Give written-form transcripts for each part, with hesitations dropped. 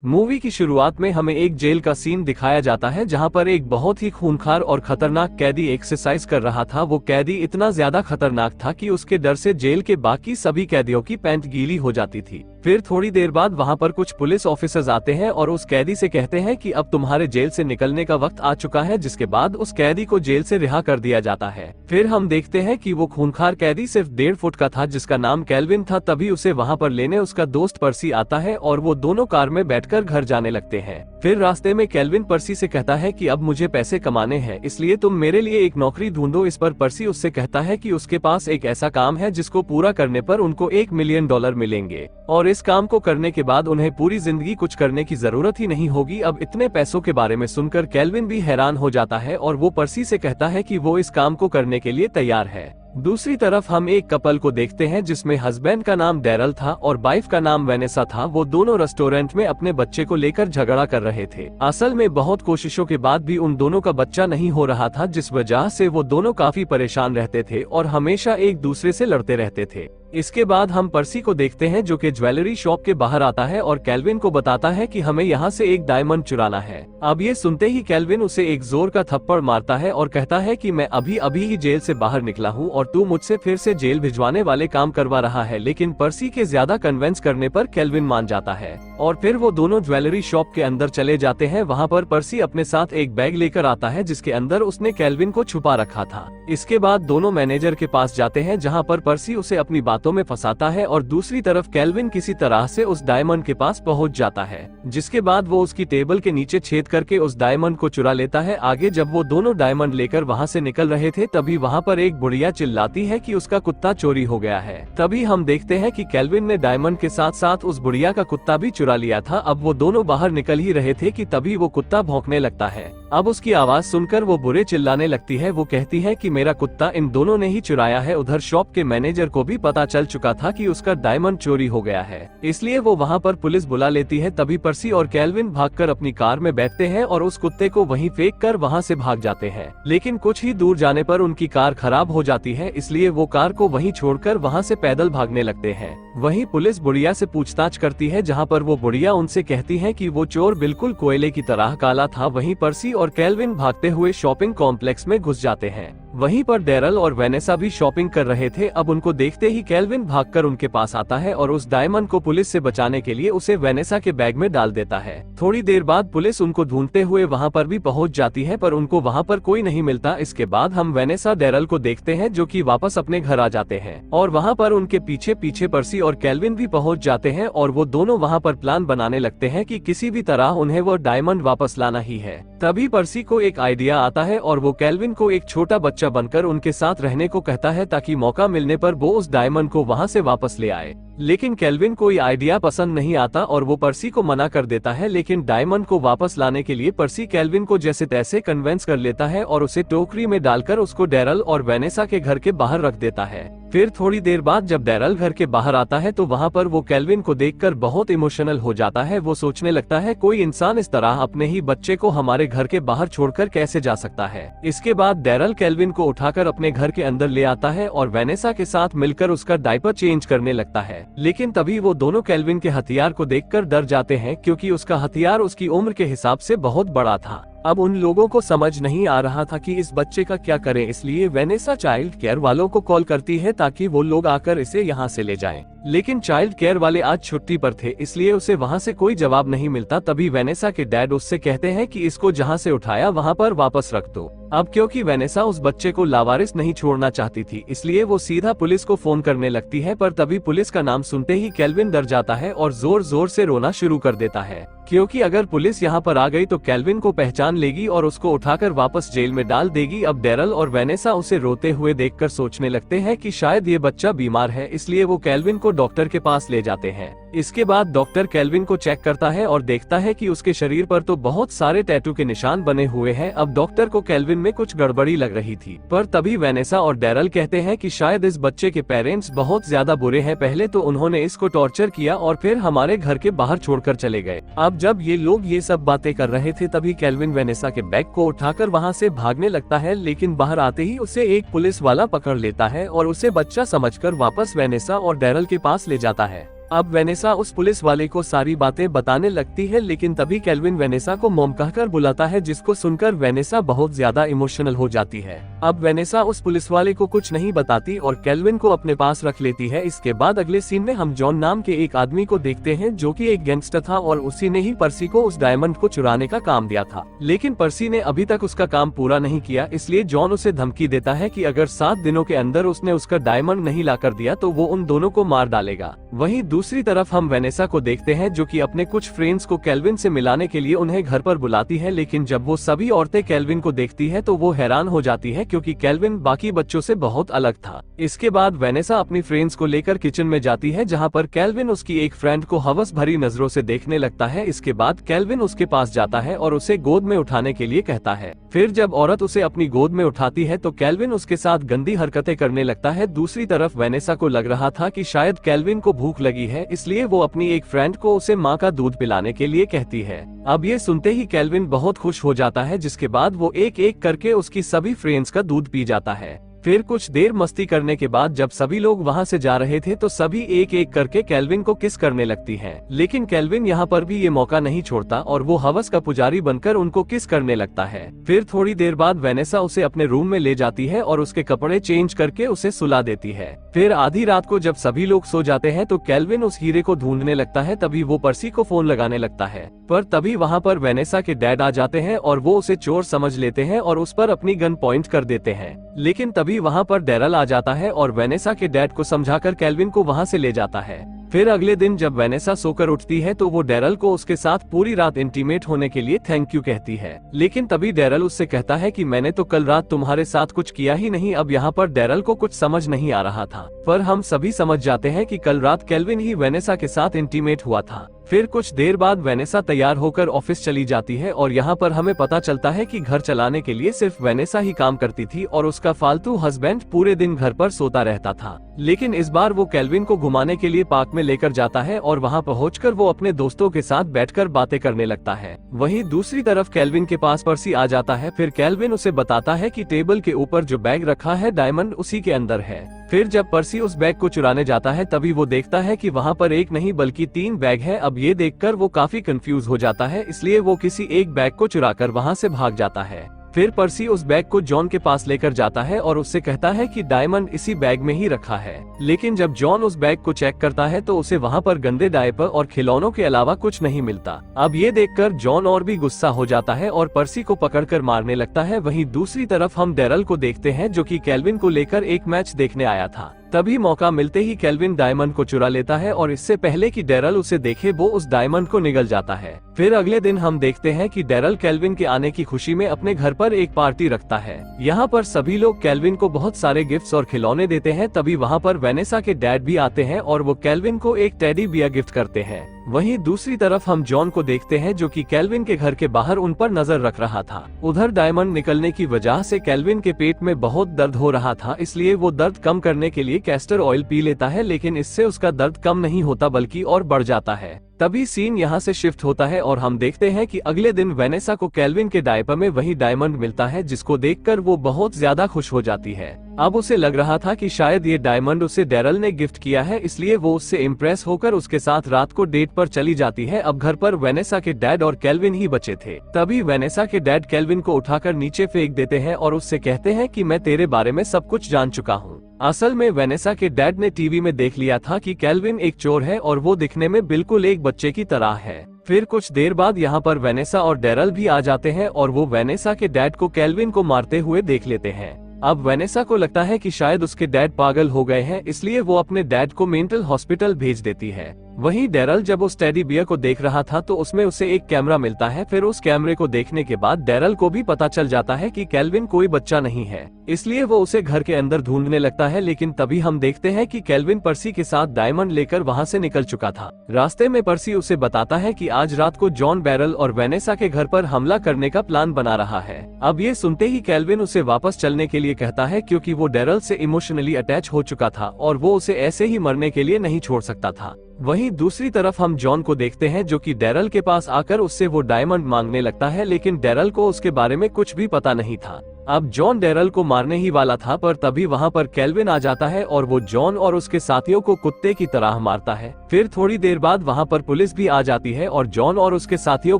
Movie की शुरुआत में हमें एक जेल का सीन दिखाया जाता है जहां पर एक बहुत ही खूंखार और खतरनाक कैदी एक्सरसाइज कर रहा था। वो कैदी इतना ज्यादा खतरनाक था कि उसके डर से जेल के बाकी सभी कैदियों की पैंट गीली हो जाती थी। फिर थोड़ी देर बाद वहां पर कुछ पुलिस ऑफिसर्स आते हैं और उस कैदी से कहते हैं कि अब तुम्हारे जेल से निकलने का वक्त आ चुका है, जिसके बाद उस कैदी को जेल से रिहा कर दिया जाता है। फिर हम देखते हैं कि वो खूंखार कैदी सिर्फ 1.5 फुट का था जिसका नाम केल्विन था। तभी उसे वहां पर लेने उसका दोस्त पर्सी आता है और वो दोनों कार में बैठकर घर जाने लगते हैं। फिर रास्ते में केल्विन पर्सी से कहता है कि अब मुझे पैसे कमाने हैं, इसलिए तुम मेरे लिए एक नौकरी ढूंढो। इस पर पर्सी उससे कहता है कि उसके पास एक ऐसा काम है जिसको पूरा करने पर उनको $1 मिलियन मिलेंगे और इस काम को करने के बाद उन्हें पूरी जिंदगी कुछ करने की जरूरत ही नहीं होगी। अब इतने पैसों के बारे में सुनकर केल्विन भी हैरान हो जाता है और वो पर्सी से कहता है कि वो इस काम को करने के लिए तैयार है। दूसरी तरफ हम एक कपल को देखते हैं जिसमें हस्बैंड का नाम डैरल था और वाइफ का नाम वेनेसा था। वो दोनों रेस्टोरेंट में अपने बच्चे को लेकर झगड़ा कर रहे थे। असल में बहुत कोशिशों के बाद भी उन दोनों का बच्चा नहीं हो रहा था, जिस वजह से वो दोनों काफी परेशान रहते थे और हमेशा एक दूसरे से लड़ते रहते थे। इसके बाद हम पर्सी को देखते हैं जो कि ज्वेलरी शॉप के बाहर आता है और केल्विन को बताता है कि हमें यहाँ से एक डायमंड चुराना है। अब ये सुनते ही केल्विन उसे एक जोर का थप्पड़ मारता है और कहता है कि मैं अभी अभी ही जेल से बाहर निकला हूँ और तू मुझसे फिर से जेल भिजवाने वाले काम करवा रहा है। लेकिन पर्सी के ज्यादा कन्विंस करने पर केल्विन मान जाता है और फिर वो दोनों ज्वेलरी शॉप के अंदर चले जाते हैं। वहाँ पर पर्सी अपने साथ एक बैग लेकर आता है जिसके अंदर उसने केल्विन को छुपा रखा था। इसके बाद दोनों मैनेजर के पास जाते हैं जहाँ पर पर्सी उसे अपनी बातों में फंसाता है और दूसरी तरफ केल्विन किसी तरह से उस डायमंड के पास पहुंच जाता है, जिसके बाद वो उसकी टेबल के नीचे छेद करके उस डायमंड को चुरा लेता है। आगे जब वो दोनों डायमंड लेकर वहां से निकल रहे थे तभी वहां पर एक बुढ़िया चिल्लाती है कि उसका कुत्ता चोरी हो गया है। तभी हम देखते हैं कि केल्विन ने डायमंड के साथ साथ उस बुढ़िया का कुत्ता भी चुरा लिया था। अब वो दोनों बाहर निकल ही रहे थे कि तभी वो कुत्ता भौंकने लगता है। अब उसकी आवाज सुनकर वो बुरे चिल्लाने लगती है। वो कहती है कि मेरा कुत्ता इन दोनों ने ही चुराया है। उधर शॉप के मैनेजर को भी पता चल चुका था कि उसका डायमंड चोरी हो गया है, इसलिए वो वहां पर पुलिस बुला लेती है। तभी पर्सी और केल्विन भागकर अपनी कार में बैठते हैं और उस कुत्ते को वहीं फेंक कर वहां से भाग जाते हैं। लेकिन कुछ ही दूर जाने पर उनकी कार खराब हो जाती है, इसलिए वो कार को वहीं छोड़कर वहां से पैदल भागने लगते हैं। वहीं पुलिस बुढ़िया से पूछताछ करती है जहां पर वो बुढ़िया उनसे कहती है कि वो चोर बिल्कुल कोयले की तरह काला था। वहीं पर्सी और केल्विन भागते हुए शॉपिंग कॉम्प्लेक्स में घुस जाते हैं। वहीं पर डैरल और वेनेसा भी शॉपिंग कर रहे थे। अब उनको देखते ही केल्विन भागकर उनके पास आता है और उस डायमंड को पुलिस से बचाने के लिए उसे वेनेसा के बैग में डाल देता है। थोड़ी देर बाद पुलिस उनको ढूंढते हुए वहां पर भी पहुंच जाती है, पर उनको वहां पर कोई नहीं मिलता। इसके बाद हम वेनेसा डैरल को देखते हैं जो कि वापस अपने घर आ जाते हैं और वहां पर उनके पीछे पीछे पर्सी और केल्विन भी पहुंच जाते हैं और वो दोनों वहां पर प्लान बनाने लगते हैं कि किसी भी तरह उन्हें वो डायमंड वापस लाना ही है। तभी पर्सी को एक आइडिया आता है और वो केल्विन को एक छोटा बच्चा बनकर उनके साथ रहने को कहता है ताकि मौका मिलने पर वो उस डायमंड को वहां से वापस ले आए। लेकिन केल्विन को ये आइडिया पसंद नहीं आता और वो पर्सी को मना कर देता है। लेकिन डायमंड को वापस लाने के लिए पर्सी केल्विन को जैसे तैसे कन्विंस कर लेता है और उसे टोकरी में डालकर उसको डैरल और वेनेसा के घर के बाहर रख देता है। फिर थोड़ी देर बाद जब डैरल घर के बाहर आता है तो वहां पर वो केल्विन को देखकर बहुत इमोशनल हो जाता है। वो सोचने लगता है कोई इंसान इस तरह अपने ही बच्चे को हमारे घर के बाहर छोड़कर कैसे जा सकता है। इसके बाद डैरल केल्विन को उठाकर अपने घर के अंदर ले आता है और वेनेसा के साथ मिलकर उसका डायपर चेंज करने लगता है। लेकिन तभी वो दोनों केल्विन के हथियार को देखकर डर जाते हैं क्योंकि उसका हथियार उसकी उम्र के हिसाब से बहुत बड़ा था। अब उन लोगों को समझ नहीं आ रहा था कि इस बच्चे का क्या करें, इसलिए वेनेसा चाइल्ड केयर वालों को कॉल करती है ताकि वो लोग आकर इसे यहाँ से ले जाएं। लेकिन चाइल्ड केयर वाले आज छुट्टी पर थे, इसलिए उसे वहाँ से कोई जवाब नहीं मिलता। तभी वेनेसा के डैड उससे कहते हैं कि इसको जहाँ से उठाया वहाँ पर वापस रख दो। अब क्योंकि वेनेसा उस बच्चे को लावारिस नहीं छोड़ना चाहती थी, इसलिए वो सीधा पुलिस को फोन करने लगती है। पर तभी पुलिस का नाम सुनते ही केल्विन डर जाता है और जोर जोर से रोना शुरू कर देता है, क्योंकि अगर पुलिस यहाँ पर आ गई तो केल्विन को पहचान लेगी और उसको उठाकर वापस जेल में डाल देगी। अब डैरल और वेनेसा उसे रोते हुए देखकर सोचने लगते हैं कि शायद ये बच्चा बीमार है, इसलिए वो केल्विन को डॉक्टर के पास ले जाते हैं। इसके बाद डॉक्टर केल्विन को चेक करता है और देखता है कि उसके शरीर पर तो बहुत सारे टैटू के निशान बने हुए हैं। अब डॉक्टर को केल्विन में कुछ गड़बड़ी लग रही थी, पर तभी वेनेसा और डैरल कहते हैं कि शायद इस बच्चे के पेरेंट्स बहुत ज्यादा बुरे हैं। पहले तो उन्होंने इसको टॉर्चर किया और फिर हमारे घर के बाहर छोड़कर चले गए। अब जब ये लोग ये सब बातें कर रहे थे तभी केल्विन वेनेसा के बैग को उठाकर वहाँ से भागने लगता है। लेकिन बाहर आते ही उसे एक पुलिस वाला पकड़ लेता है और उसे बच्चा समझकर वापस वेनेसा और डैरल के पास ले जाता है। अब वेनेसा उस पुलिस वाले को सारी बातें बताने लगती है, लेकिन तभी केल्विन वेनेसा को मॉम कहकर बुलाता है, जिसको सुनकर वेनेसा बहुत ज्यादा इमोशनल हो जाती है। अब वेनेसा उस पुलिस वाले को कुछ नहीं बताती और केल्विन को अपने पास रख लेती है। इसके बाद अगले सीन में हम जॉन नाम के एक आदमी को देखते हैं जो कि एक गैंगस्टर था और उसी ने ही पर्सी को उस डायमंड को चुराने का काम दिया था। लेकिन पर्सी ने अभी तक उसका काम पूरा नहीं किया, इसलिए जॉन उसे धमकी देता है कि अगर 7 दिनों के अंदर उसने उसका डायमंड नहीं ला कर दिया तो वो उन दोनों को मार डालेगा। वहीं दूसरी तरफ हम वेनेसा को देखते हैं जो कि अपने कुछ फ्रेंड्स को केल्विन से मिलाने के लिए उन्हें घर पर बुलाती है, लेकिन जब वो सभी औरतें केल्विन को देखती है तो वो हैरान हो जाती है क्योंकि केल्विन बाकी बच्चों से बहुत अलग था। इसके बाद वेनेसा अपनी फ्रेंड्स को लेकर किचन में जाती है, जहाँ पर केल्विन उसकी एक फ्रेंड को हवस भरी नजरों से देखने लगता है। इसके बाद केल्विन उसके पास जाता है और उसे गोद में उठाने के लिए कहता है। फिर जब औरत उसे अपनी गोद में उठाती है तो केल्विन उसके साथ गंदी हरकतें करने लगता है। दूसरी तरफ वेनेसा को लग रहा था कि शायद केल्विन को भूख लगी है, इसलिए वो अपनी एक फ्रेंड को उसे माँ का दूध पिलाने के लिए कहती है। अब ये सुनते ही केल्विन बहुत खुश हो जाता है, जिसके बाद वो एक एक करके उसकी सभी फ्रेंड्स का दूध पी जाता है। फिर कुछ देर मस्ती करने के बाद जब सभी लोग वहाँ से जा रहे थे तो सभी एक एक करके केल्विन को किस करने लगती हैं। लेकिन केल्विन यहाँ पर भी ये मौका नहीं छोड़ता और वो हवस का पुजारी बनकर उनको किस करने लगता है। फिर थोड़ी देर बाद वेनेसा उसे अपने रूम में ले जाती है और उसके कपड़े चेंज करके उसे सुला देती है। फिर आधी रात को जब सभी लोग सो जाते हैं तो केल्विन उस हीरे को ढूंढने लगता है। तभी वो पर्सी को फोन लगाने लगता है, पर तभी वहाँ पर वेनेसा के डैड आ जाते हैं और वो उसे चोर समझ लेते हैं और उस पर अपनी गन पॉइंट कर देते हैं। लेकिन तभी वहाँ पर डैरल आ जाता है और वेनेसा के डैड को समझाकर केल्विन को वहाँ से ले जाता है। फिर अगले दिन जब वेनेसा सोकर उठती है तो वो डैरल को उसके साथ पूरी रात इंटीमेट होने के लिए थैंक यू कहती है। लेकिन तभी डैरल उससे कहता है कि मैंने तो कल रात तुम्हारे साथ कुछ किया ही नहीं। अब यहाँ पर डैरल को कुछ समझ नहीं आ रहा था, पर हम सभी समझ जाते हैं कि कल रात केल्विन ही वेनेसा के साथ इंटीमेट हुआ था। फिर कुछ देर बाद वेनेसा तैयार होकर ऑफिस चली जाती है और यहाँ पर हमें पता चलता है कि घर चलाने के लिए सिर्फ वेनेसा ही काम करती थी और उसका फालतू हस्बैंड पूरे दिन घर पर सोता रहता था। लेकिन इस बार वो केल्विन को घुमाने के लिए पार्क में लेकर जाता है और वहाँ पहुंचकर वो अपने दोस्तों के साथ बैठकर बातें करने लगता है। वहीं दूसरी तरफ केल्विन के पास पर्सी आ जाता है। फिर केल्विन उसे बताता है कि टेबल के ऊपर जो बैग रखा है डायमंड उसी के अंदर है। फिर जब पर्सी उस बैग को चुराने जाता है तभी वो देखता है कि वहाँ पर एक नहीं बल्कि 3 बैग है। अब ये देखकर वो काफी कंफ्यूज हो जाता है, इसलिए वो किसी एक बैग को चुराकर वहाँ से भाग जाता है। फिर पर्सी उस बैग को जॉन के पास लेकर जाता है और उससे कहता है कि डायमंड इसी बैग में ही रखा है। लेकिन जब जॉन उस बैग को चेक करता है तो उसे वहाँ पर गंदे डायपर और खिलौनों के अलावा कुछ नहीं मिलता। अब ये देखकर जॉन और भी गुस्सा हो जाता है और पर्सी को पकड़कर मारने लगता है। वहीं दूसरी तरफ हम डैरल को देखते हैं जो कि केल्विन को लेकर एक मैच देखने आया था। तभी मौका मिलते ही केल्विन डायमंड को चुरा लेता है और इससे पहले कि डैरल उसे देखे वो उस डायमंड को निगल जाता है। फिर अगले दिन हम देखते हैं कि डैरल केल्विन के आने की खुशी में अपने घर पर एक पार्टी रखता है। यहाँ पर सभी लोग केल्विन को बहुत सारे गिफ्ट्स और खिलौने देते हैं। तभी वहाँ पर वेनेसा के डैड भी आते हैं और वो केल्विन को एक टेडी बियर गिफ्ट करते हैं। वहीं दूसरी तरफ हम जॉन को देखते हैं जो कि केल्विन के घर के बाहर उन पर नजर रख रहा था। उधर डायमंड निकलने की वजह से केल्विन के पेट में बहुत दर्द हो रहा था, इसलिए वो दर्द कम करने के लिए कैस्टर ऑयल पी लेता है, लेकिन इससे उसका दर्द कम नहीं होता बल्कि और बढ़ जाता है। तभी सीन यहाँ से शिफ्ट होता है और हम देखते हैं कि अगले दिन वेनेसा को केल्विन के डायपर में वही डायमंड मिलता है, जिसको देखकर वो बहुत ज्यादा खुश हो जाती है। अब उसे लग रहा था कि शायद ये डायमंड उसे डैरल ने गिफ्ट किया है, इसलिए वो उससे इम्प्रेस होकर उसके साथ रात को डेट पर चली जाती है। अब घर पर वेनेसा के डैड और केल्विन ही बचे थे। तभी वेनेसा के डैड केल्विन को उठाकर नीचे फेंक देते हैं और उससे कहते हैं कि मैं तेरे बारे में सब कुछ जान चुका हूँ। असल में वेनेसा के डैड ने टीवी में देख लिया था कि केल्विन एक चोर है और वो दिखने में बिल्कुल एक बच्चे की तरह है। फिर कुछ देर बाद यहाँ पर वेनेसा और डैरल भी आ जाते हैं और वो वेनेसा के डैड को केल्विन को मारते हुए देख लेते हैं। अब वेनेसा को लगता है कि शायद उसके डैड पागल हो गए हैं, इसलिए वो अपने डैड को मेंटल हॉस्पिटल भेज देती है। वहीं डैरल जब उस टेडी बियर को देख रहा था तो उसमें उसे एक कैमरा मिलता है। फिर उस कैमरे को देखने के बाद डैरल को भी पता चल जाता है कि केल्विन कोई बच्चा नहीं है, इसलिए वो उसे घर के अंदर ढूंढने लगता है। लेकिन तभी हम देखते हैं कि केल्विन पर्सी के साथ डायमंड लेकर वहां से निकल चुका था। रास्ते में पर्सी उसे बताता है कि आज रात को जॉन बैरल और वेनेसा के घर पर हमला करने का प्लान बना रहा है। अब ये सुनते ही केल्विन उसे वापस चलने के लिए कहता है, क्योंकि वो डैरल से इमोशनली अटैच हो चुका था और वो उसे ऐसे ही मरने के लिए नहीं छोड़ सकता था। वहीं दूसरी तरफ हम जॉन को देखते हैं जो कि डैरल के पास आकर उससे वो डायमंड मांगने लगता है, लेकिन डैरल को उसके बारे में कुछ भी पता नहीं था। अब जॉन डेरल को मारने ही वाला था, पर तभी वहाँ पर केल्विन आ जाता है और वो जॉन और उसके साथियों को कुत्ते की तरह मारता है। फिर थोड़ी देर बाद वहाँ पर पुलिस भी आ जाती है और जॉन और उसके साथियों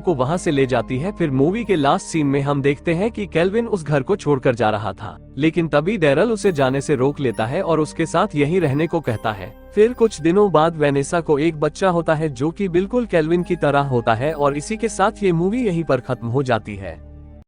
को वहाँ से ले जाती है। फिर मूवी के लास्ट सीन में हम देखते हैं कि केल्विन उस घर को छोड़कर जा रहा था, लेकिन तभी डेरल उसे जाने से रोक लेता है और उसके साथ यहीं रहने को कहता है। फिर कुछ दिनों बाद वेनेसा को एक बच्चा होता है जो कि बिल्कुल केल्विन की तरह होता है, और इसी के साथ ये मूवी यहीं पर खत्म हो जाती है।